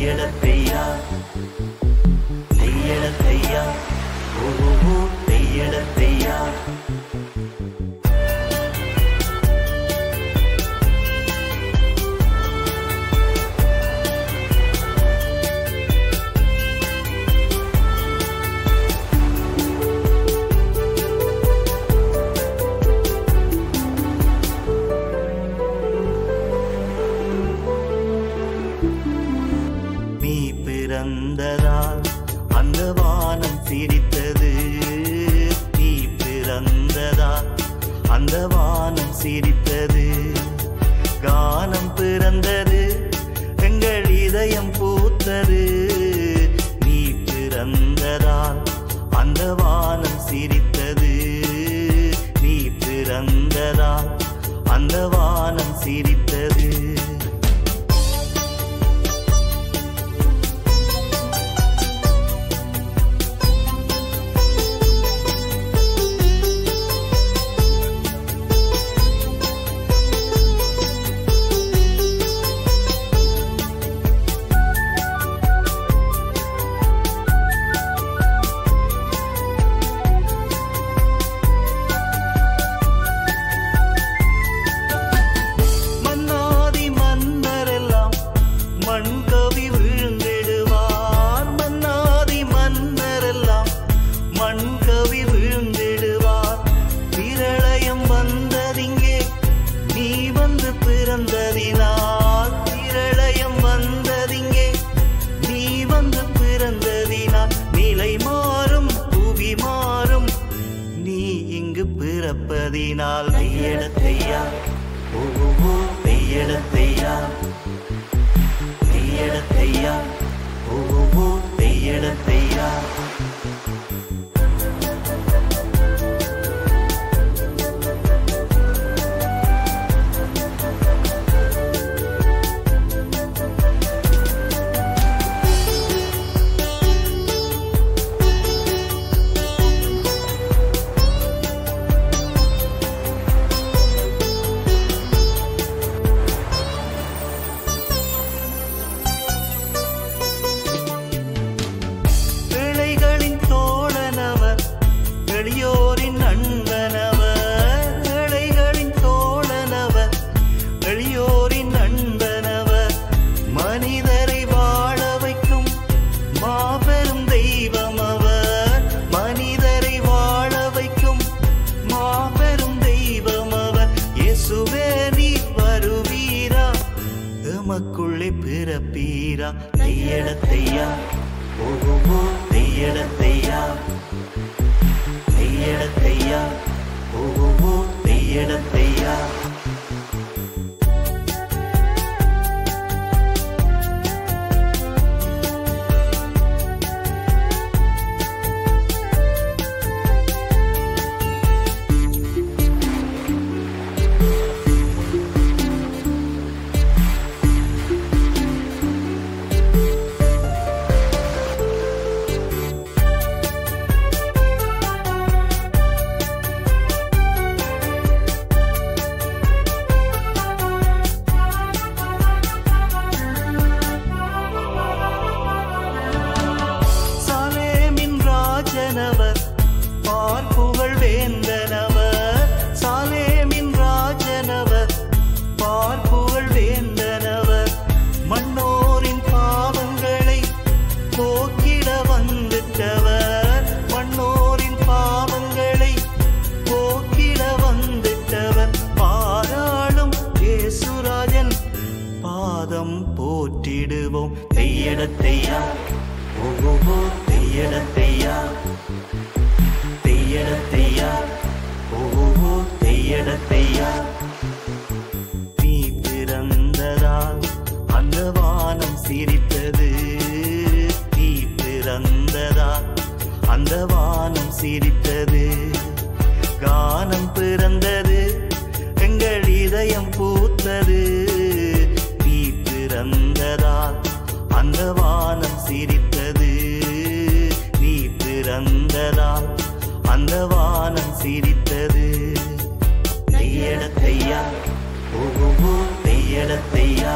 தெய்யடத்தையா தெய்யடத்தையா ஓஹோ தெய்யடத்தையா பிறந்ததால் அந்த வானம் சிரித்தது நீ பிறந்ததால் அந்த வானம் சிரித்தது கானம் பிறந்தது எங்கள் இதயம் பூத்தது நீ பிறந்ததால் அந்த வானம் சிரித்தது நீ பிறந்ததால் அந்த வானம் சிரித்தது மண்கவி விழுந்திடுவார் மன்னாதி மன்னரெல்லாம் மண்கவி விழுந்திடுவார் பிரளயம் வந்ததிங்கே நீ வந்து பிறந்ததினால் பிரளயம் வந்ததிங்கே நீ வந்து பிறந்ததினால் நிலை மாறும் புவி மாறும் நீ இங்கு பிறப்பதினால் தெய்யடத்தையா ஓஹோ தெய்யடத்தையா தெய்யடத்தையா ஓஹோ தெய்யடத்தையா எளியோரின் நண்பனவர் ஏழைகளின் தோழனவர் எளியோரின் நண்பனவர் மனிதரை வாழ வைக்கும் மாபெரும் தெய்வம் அவர் மனிதரை வாழ வைக்கும் மாபெரும் தெய்வம் அவர் இயேசுவே நீ வருவீரா எமக்குள்ளே பிறப்பீரா தெய்யடத்தையா ஓஹோ தெய்யடத்தையா தெய்யடத்தையா ஓஹோ தெய்யடத்தையா பார்ப்புகழ் வேந்தனவர் சாலேமின் ராஜனவர் பார்ப்புகழ் வேந்தனவர் மன்னோரின் பாவங்களை போக்கிட வந்துட்டவர் மன்னோரின் பாவங்களை போக்கிட வந்துட்டவர் பாராளும் இயேசுராஜன் பாதம் போற்றிடுவோம் தெய்யடத்தையா ஓஹோ தெய்யடத்தையா தெய்யடத்தையா ஓஹோ தெய்யடத்தையா நீ பிறந்ததால் அந்த வானம் சிரித்தது நீ பிறந்ததால் அந்த வானம் சிரித்தது கானம் பிறந்தது எங்கள் இதயம் பூத்தது நீ பிறந்ததால் அந்த வானம் சிரித்தது நீ பிறந்ததால் அந்த வானம் சிரித்தது தெய்யடத்தையா ஓஹோ தெய்யடத்தையா